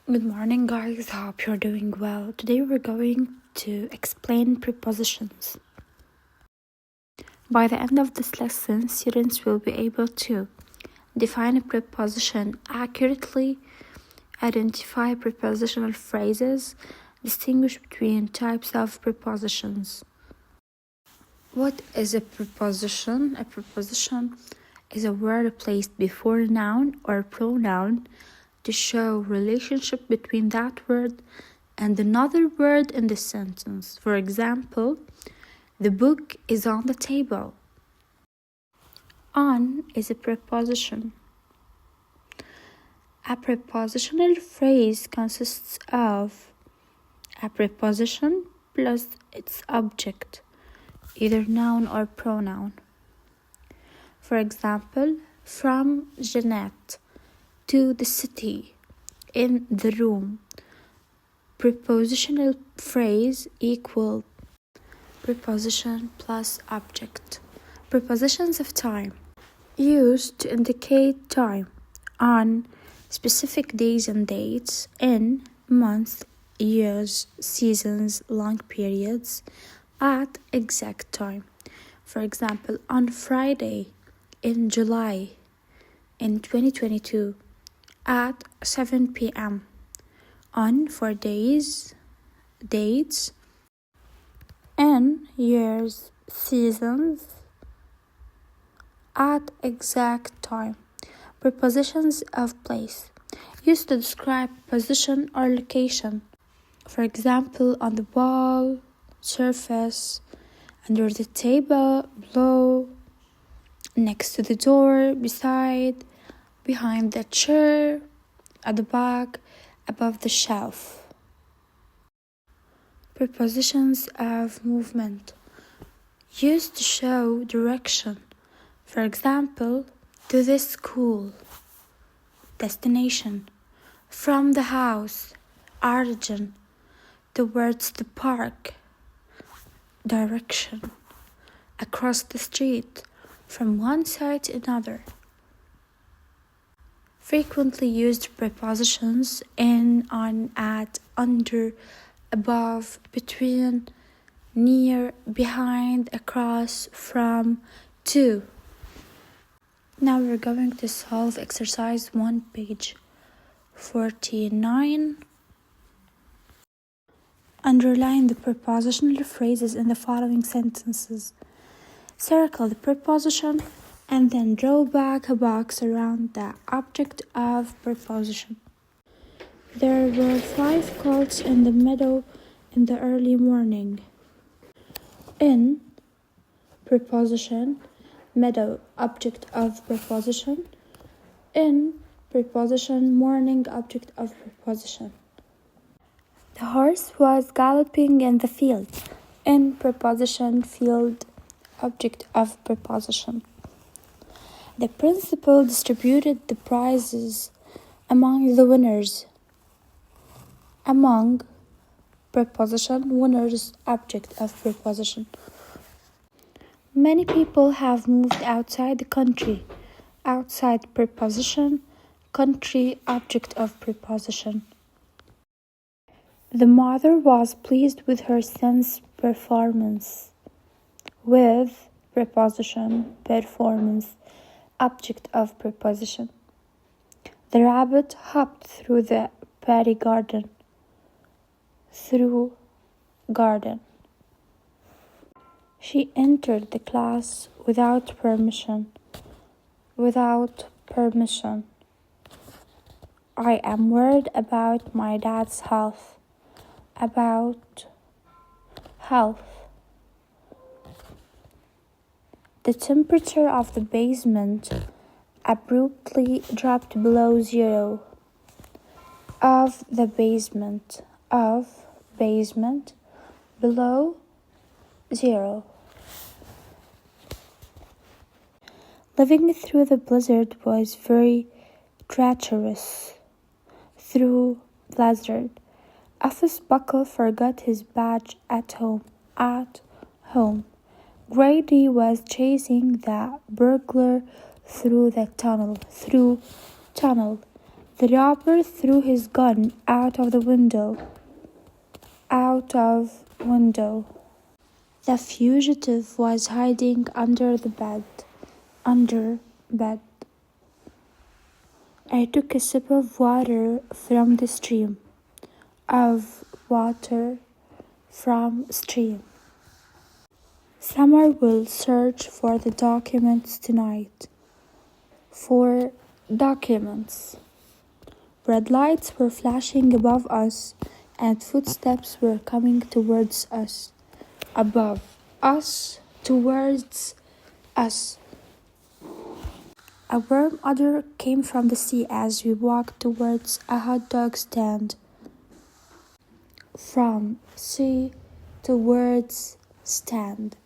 Good morning, guys. Hope you're doing well. Today we're going to explain prepositions. By the end of this lesson, students will be able to define a preposition accurately, identify prepositional phrases, distinguish between types of prepositions. What is a preposition? A preposition is a word placed before a noun or pronoun to show relationship between that word and another word in the sentence. For example, the book is on the table. On is a preposition. A prepositional phrase consists of a preposition plus its object, either noun or pronoun. For example, from Jeanette to the city, in the room. Prepositional phrase equal preposition plus object. Prepositions of time used to indicate time on specific days and dates, in months, years, seasons, long periods, at exact time. For example, on Friday, in July, in 2022, at 7 p.m. On for days, dates, in years, seasons, at exact time. Prepositions of place used to describe position or location. For example, on the wall, surface, under the table, below, next to the door, beside, behind the chair, at the back, above the shelf. Prepositions of movement used to show direction. For example, to the school, destination, from the house, origin, towards the park, direction, across the street, from one side to another. Frequently used prepositions in, on, at, under, above, between, near, behind, across, from, to. Now we're going to solve exercise 1, page 49. Underline the prepositional phrases in the following sentences. Circle the preposition and then draw back a box around the object of preposition. There were 5 colts in the meadow in the early morning. In preposition, meadow, object of preposition. In preposition, morning, object of preposition. The horse was galloping in the field. In preposition, field, object of preposition. The principal distributed the prizes among the winners. Among preposition, winners, object of preposition. Many people have moved outside the country. Outside preposition, country, object of preposition. The mother was pleased with her son's performance. With preposition, performance, object of preposition. The rabbit hopped through the paddy garden. Through garden. She entered the class without permission. Without permission. I am worried about my dad's health. About health. The temperature of the basement abruptly dropped below zero. Of the basement. Of basement. Below zero. Living through the blizzard was very treacherous. Through blizzard. Office Buckle forgot his badge at home. At home. Grady was chasing the burglar through the tunnel. Through tunnel. The robber threw his gun out of the window. Out of window. The fugitive was hiding under the bed. Under bed. I took a sip of water from the stream. Of water from stream. Summer will search for the documents tonight. For documents. Red lights were flashing above us, and footsteps were coming towards us. Above us, towards us. A warm odor came from the sea as we walked towards a hot dog stand. From sea towards stand.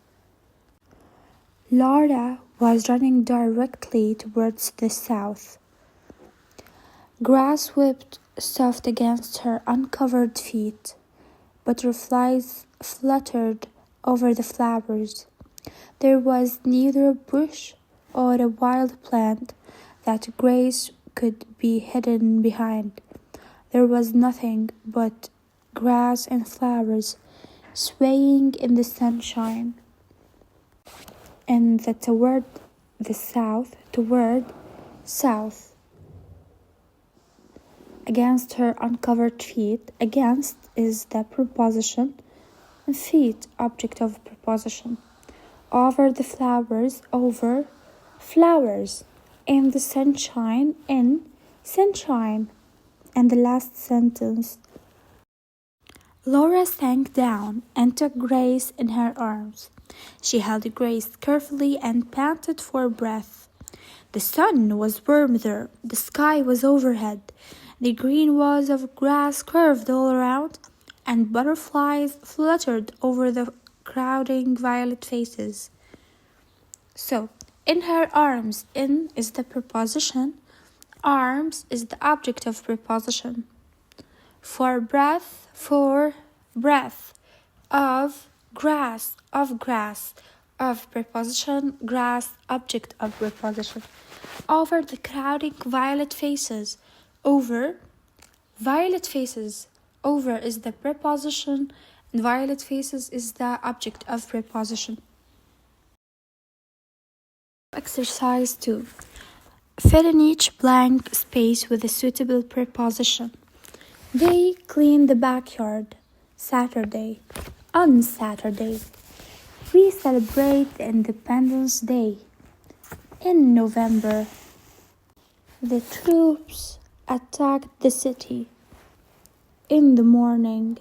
Laura was running directly towards the south. Grass whipped soft against her uncovered feet. Butterflies fluttered over the flowers. There was neither a bush or a wild plant that Grace could be hidden behind. There was nothing but grass and flowers swaying in the sunshine. And toward the south, toward south. Against her uncovered feet. Against is the preposition, and feet, object of preposition. Over the flowers, over flowers. In the sunshine, in sunshine. And the last sentence. Laura sank down and took Grace in her arms. She held Grace carefully and panted for breath. The sun was warm there. The sky was overhead. The green walls of grass curved all around, and butterflies fluttered over the crowding violet faces. So, in her arms, in is the preposition, arms is the object of preposition. For breath, of grass, of preposition, grass, object of preposition. Over the crowding violet faces, over, violet faces, over is the preposition, and violet faces is the object of preposition. Exercise 2. Fill in each blank space with a suitable preposition. They clean the backyard. Saturday. On Saturday. We celebrate Independence Day. In November. The troops attacked the city. In the morning.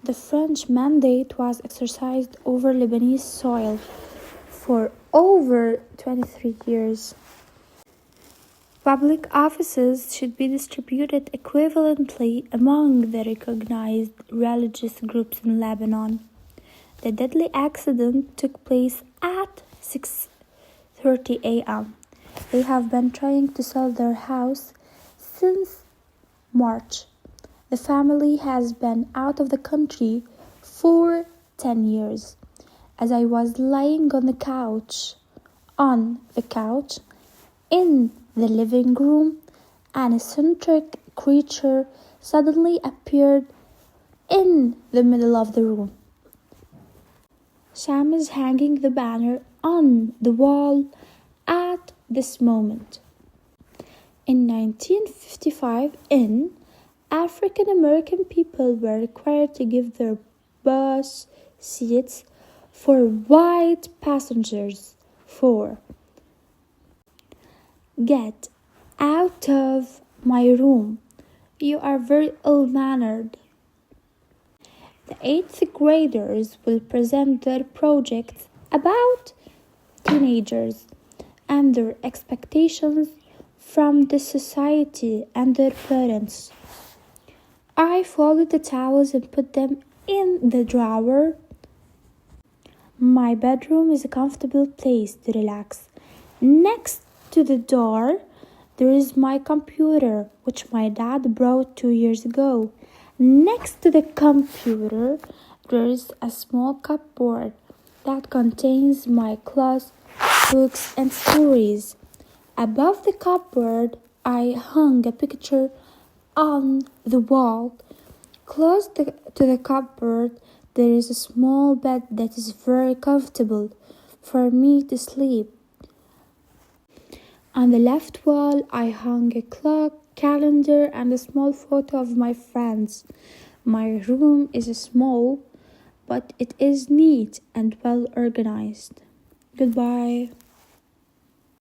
The French mandate was exercised over Lebanese soil for over 23 years. Public offices should be distributed equivalently among the recognized religious groups in Lebanon. The deadly accident took place at 6:30 a.m. They have been trying to sell their house since March. The family has been out of the country for 10 years. As I was lying on the couch, in the living room, an eccentric creature suddenly appeared in the middle of the room. Sam is hanging the banner on the wall at this moment. In 1955, African American people were required to give their bus seats for white passengers. Get out of my room. You are very ill-mannered. The 8th graders will present their projects about teenagers and their expectations from the society and their parents. I folded the towels and put them in the drawer. My bedroom is a comfortable place to relax. Next to the door, there is my computer, which my dad brought 2 years ago. Next to the computer, there is a small cupboard that contains my class books and stories. Above the cupboard I hung a picture on the wall. Close to the cupboard, there is a small bed that is very comfortable for me to sleep. On the left wall, I hung a clock, calendar, and a small photo of my friends. My room is small, but it is neat and well organized. Goodbye.